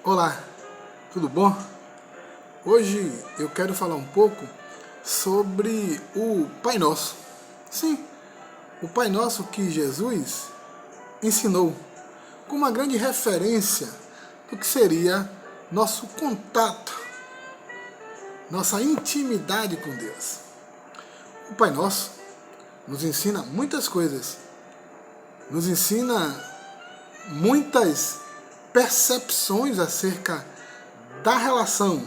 Olá, tudo bom? Hoje eu quero falar um pouco sobre o Pai Nosso. Sim, o Pai Nosso que Jesus ensinou como uma grande referência do que seria nosso contato, nossa intimidade com Deus. O Pai Nosso nos ensina muitas coisas, nos ensina muitas percepções acerca da relação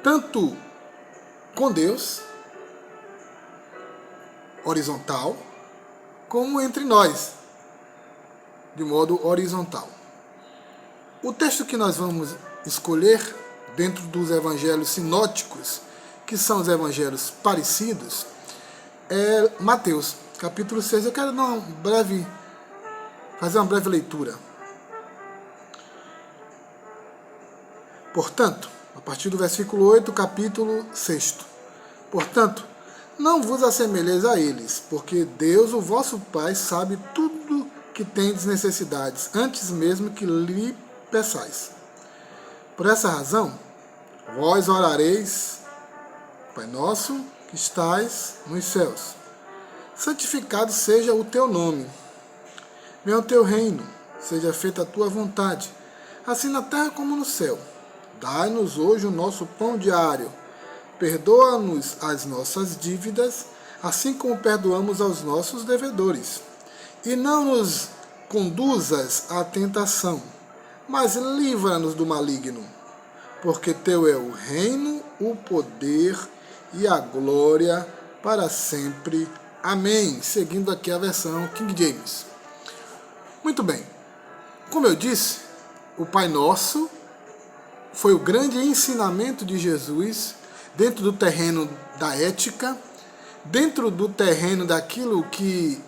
tanto com Deus, horizontal, como entre nós, de modo horizontal. O texto que nós vamos escolher dentro dos evangelhos sinóticos, que são os evangelhos parecidos, é Mateus, capítulo 6. Eu quero fazer uma breve leitura. Portanto, a partir do versículo 8, capítulo 6. Portanto, não vos assemelheis a eles, porque Deus, o vosso Pai, sabe tudo que tendes necessidades, antes mesmo que lhe peçais. Por essa razão, vós orareis: Pai nosso que estais nos céus, santificado seja o teu nome. Venha o teu reino, seja feita a tua vontade, assim na terra como no céu. Dai-nos hoje o nosso pão diário. Perdoa-nos as nossas dívidas, assim como perdoamos aos nossos devedores. E não nos conduzas à tentação, mas livra-nos do maligno. Porque teu é o reino, o poder e a glória para sempre. Amém. Seguindo aqui a versão King James. Muito bem. Como eu disse, o Pai Nosso foi o grande ensinamento de Jesus dentro do terreno da ética, dentro do terreno daquilo que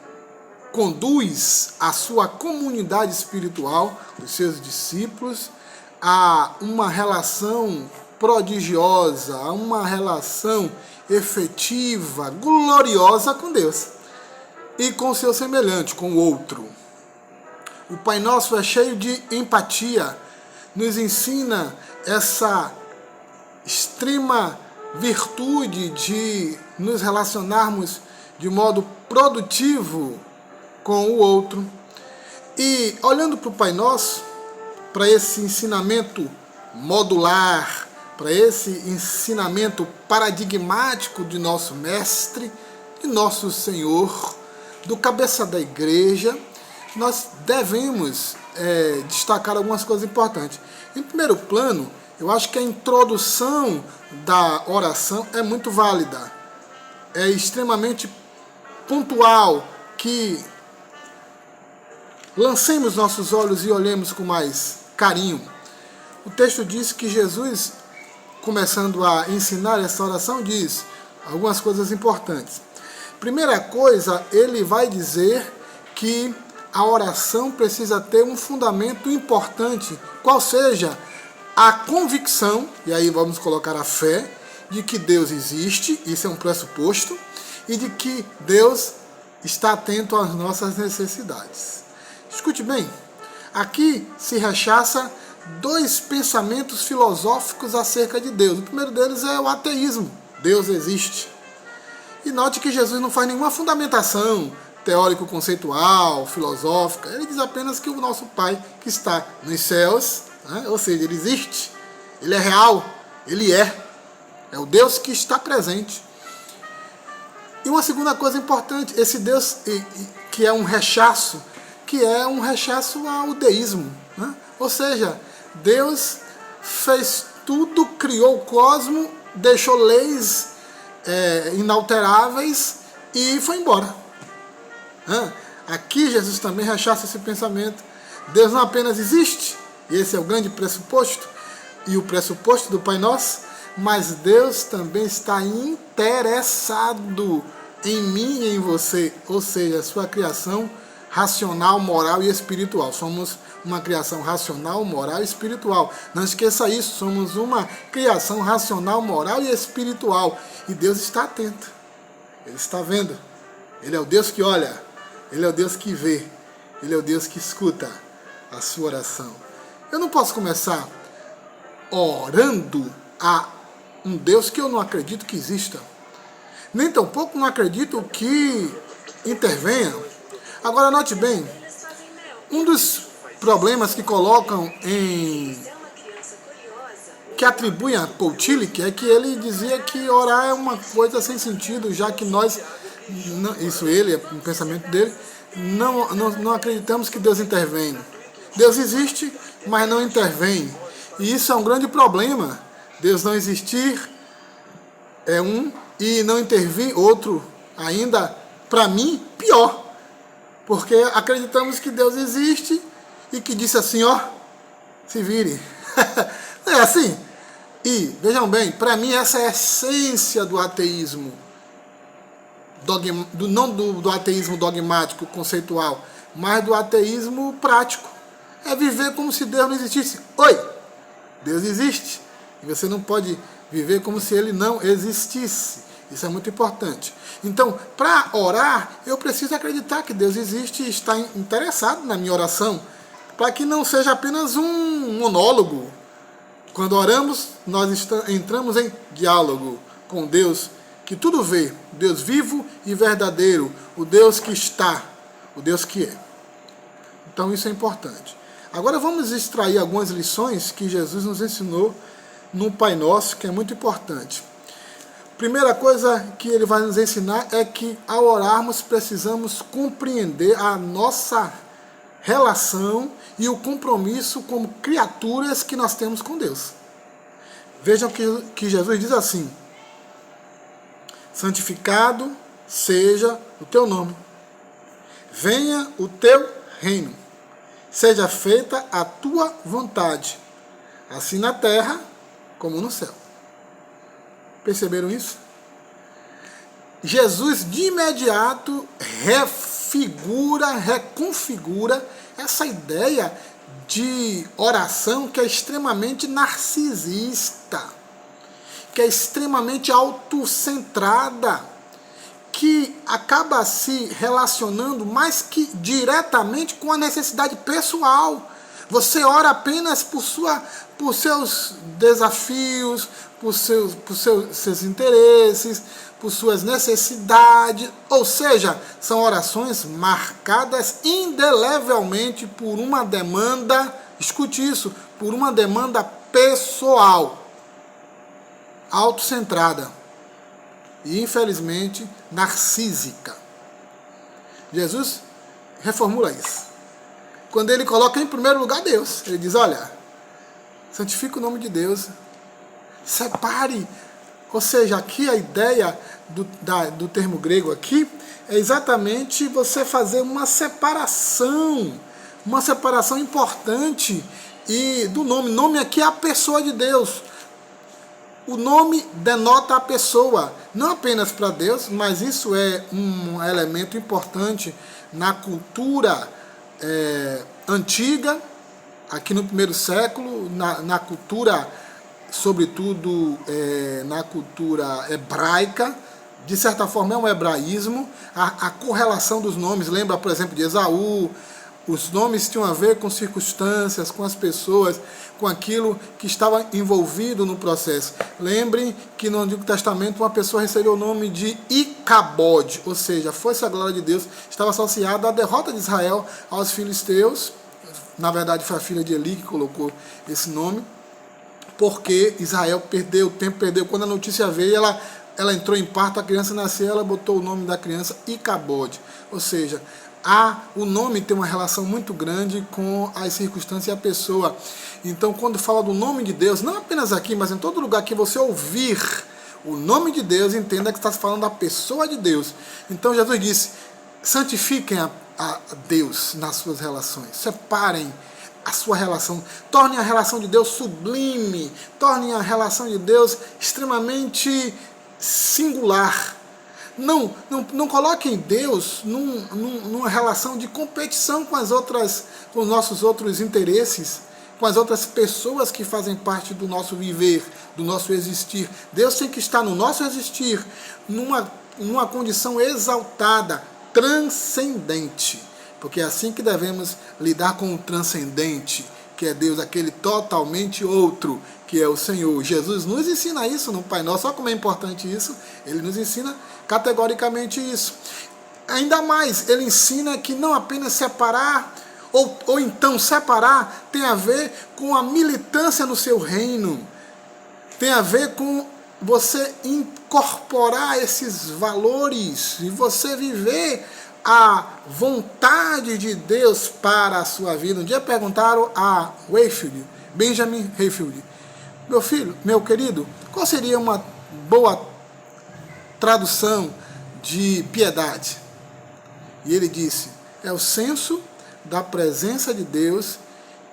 conduz a sua comunidade espiritual, os seus discípulos, a uma relação prodigiosa, a uma relação efetiva, gloriosa com Deus e com o seu semelhante, com o outro. O Pai Nosso é cheio de empatia, nos ensina essa extrema virtude de nos relacionarmos de modo produtivo com o outro. E olhando para o Pai Nosso, para esse ensinamento modular, para esse ensinamento paradigmático de nosso Mestre, de nosso Senhor, do cabeça da igreja, nós devemos destacar algumas coisas importantes. Em primeiro plano, eu acho que a introdução da oração é muito válida, é extremamente pontual, que lancemos nossos olhos e olhemos com mais carinho. O texto diz que Jesus, começando a ensinar essa oração, diz algumas coisas importantes. Primeira coisa, ele vai dizer que a oração precisa ter um fundamento importante, qual seja a convicção, e aí vamos colocar a fé, de que Deus existe, isso é um pressuposto, e de que Deus está atento às nossas necessidades. Escute bem, aqui se rechaça dois pensamentos filosóficos acerca de Deus. O primeiro deles é o ateísmo, Deus existe. E note que Jesus não faz nenhuma fundamentação teórico-conceitual, filosófica, ele diz apenas que o nosso Pai que está nos céus, ou seja, ele existe, ele é real, ele é o Deus que está presente. E uma segunda coisa importante, esse Deus que é um rechaço ao deísmo, ou seja, Deus fez tudo, criou o cosmos, deixou leis inalteráveis e foi embora. Aqui Jesus também rechaça esse pensamento. Deus não apenas existe, e esse é o grande pressuposto, e o pressuposto do Pai Nosso, mas Deus também está interessado em mim e em você, ou seja, a sua criação racional, moral e espiritual. Somos uma criação racional, moral e espiritual. Não esqueça isso, somos uma criação racional, moral e espiritual. E Deus está atento, Ele está vendo, Ele é o Deus que olha, Ele é o Deus que vê, Ele é o Deus que escuta a sua oração. Eu não posso começar orando a um Deus que eu não acredito que exista. Nem tampouco não acredito que intervenha. Agora, note bem, um dos problemas que colocam que atribuem a Paul Tillich é que ele dizia que orar é uma coisa sem sentido, já que nós, isso ele, é um pensamento dele, não acreditamos que Deus intervém. Deus existe, mas não intervém. E isso é um grande problema. Deus não existir é um, e não intervir outro ainda, para mim, pior. Porque acreditamos que Deus existe e que disse assim, ó, se vire. Não é assim? E, vejam bem, para mim essa é a essência do ateísmo. Não do ateísmo dogmático, conceitual, mas do ateísmo prático. É viver como se Deus não existisse. Oi, Deus existe. E você não pode viver como se ele não existisse. Isso é muito importante. Então, para orar, eu preciso acreditar que Deus existe e está interessado na minha oração, para que não seja apenas um monólogo. Quando oramos, nós entramos em diálogo com Deus, que tudo vê, Deus vivo e verdadeiro, o Deus que está, o Deus que é. Então isso é importante. Agora vamos extrair algumas lições que Jesus nos ensinou no Pai Nosso, que é muito importante. Primeira coisa que ele vai nos ensinar é que ao orarmos precisamos compreender a nossa relação e o compromisso como criaturas que nós temos com Deus. Vejam que Jesus diz assim: santificado seja o teu nome, venha o teu reino, seja feita a tua vontade, assim na terra como no céu. Perceberam isso? Jesus de imediato reconfigura essa ideia de oração que é extremamente narcisista, que é extremamente autocentrada, que acaba se relacionando mais que diretamente com a necessidade pessoal. Você ora apenas por seus desafios, por seus interesses, por suas necessidades. Ou seja, são orações marcadas indelevelmente por uma demanda, escute isso, por uma demanda pessoal, autocentrada e, infelizmente, narcísica. Jesus reformula isso. Quando ele coloca em primeiro lugar Deus, ele diz, olha, santifica o nome de Deus, separe. Ou seja, aqui a ideia do termo grego aqui é exatamente você fazer uma separação importante e do nome. Nome aqui é a pessoa de Deus. O nome denota a pessoa, não apenas para Deus, mas isso é um elemento importante na cultura antiga, aqui no primeiro século, na cultura, sobretudo na cultura hebraica. De certa forma é um hebraísmo, a correlação dos nomes, lembra, por exemplo, de Esaú, os nomes tinham a ver com circunstâncias, com as pessoas, com aquilo que estava envolvido no processo. Lembrem que no Antigo Testamento uma pessoa recebeu o nome de Icabode, ou seja, a força e a glória de Deus estava associada à derrota de Israel aos filisteus. Na verdade foi a filha de Eli que colocou esse nome, porque Israel perdeu tempo, quando a notícia veio, ela entrou em parto, a criança nasceu, ela botou o nome da criança Icabode, ou seja, o nome tem uma relação muito grande com as circunstâncias e a pessoa. Então, quando fala do nome de Deus, não apenas aqui, mas em todo lugar que você ouvir o nome de Deus, entenda que está falando da pessoa de Deus. Então, Jesus disse, santifiquem a Deus nas suas relações, separem a sua relação, tornem a relação de Deus sublime, tornem a relação de Deus extremamente singular. Não coloquem Deus numa relação de competição com os nossos outros interesses, com as outras pessoas que fazem parte do nosso viver, do nosso existir. Deus tem que estar no nosso existir, numa condição exaltada, transcendente, porque é assim que devemos lidar com o transcendente, que é Deus, aquele totalmente outro, que é o Senhor. Jesus nos ensina isso no Pai Nosso. Olha como é importante isso. Ele nos ensina categoricamente isso. Ainda mais, ele ensina que não apenas separar, ou então separar, tem a ver com a militância no seu reino. Tem a ver com você incorporar esses valores e você viver a vontade de Deus para a sua vida. Um dia perguntaram a Benjamin Hayfield, meu filho, meu querido, qual seria uma boa tradução de piedade? E ele disse, é o senso da presença de Deus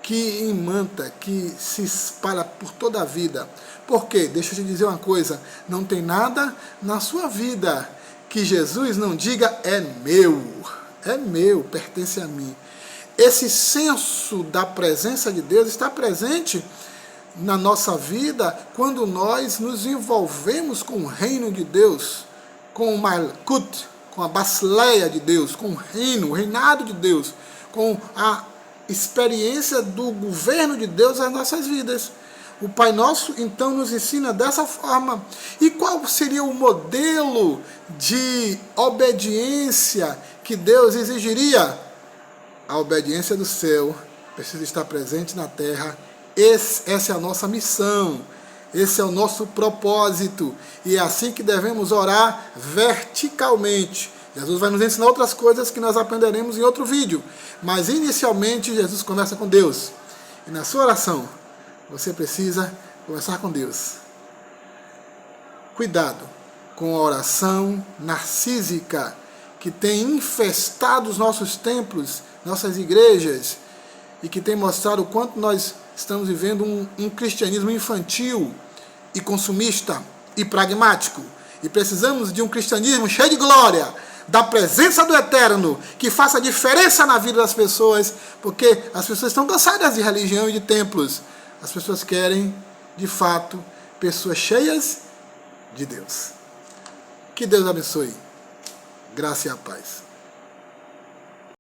que imanta, que se espalha por toda a vida. Por quê? Deixa eu te dizer uma coisa, não tem nada na sua vida que Jesus não diga é meu, pertence a mim. Esse senso da presença de Deus está presente na nossa vida quando nós nos envolvemos com o reino de Deus, com o Malkut, com a basileia de Deus, com o reino, o reinado de Deus, com a experiência do governo de Deus nas nossas vidas. O Pai Nosso, então, nos ensina dessa forma. E qual seria o modelo de obediência que Deus exigiria? A obediência do céu precisa estar presente na terra. Essa é a nossa missão. Esse é o nosso propósito. E é assim que devemos orar verticalmente. Jesus vai nos ensinar outras coisas que nós aprenderemos em outro vídeo. Mas, inicialmente, Jesus conversa com Deus. E na sua oração, você precisa conversar com Deus. Cuidado com a oração narcísica que tem infestado os nossos templos, nossas igrejas, e que tem mostrado o quanto nós estamos vivendo um cristianismo infantil e consumista e pragmático. E precisamos de um cristianismo cheio de glória, da presença do Eterno, que faça diferença na vida das pessoas, porque as pessoas estão cansadas de religião e de templos. As pessoas querem, de fato, pessoas cheias de Deus. Que Deus abençoe. Graça e a paz.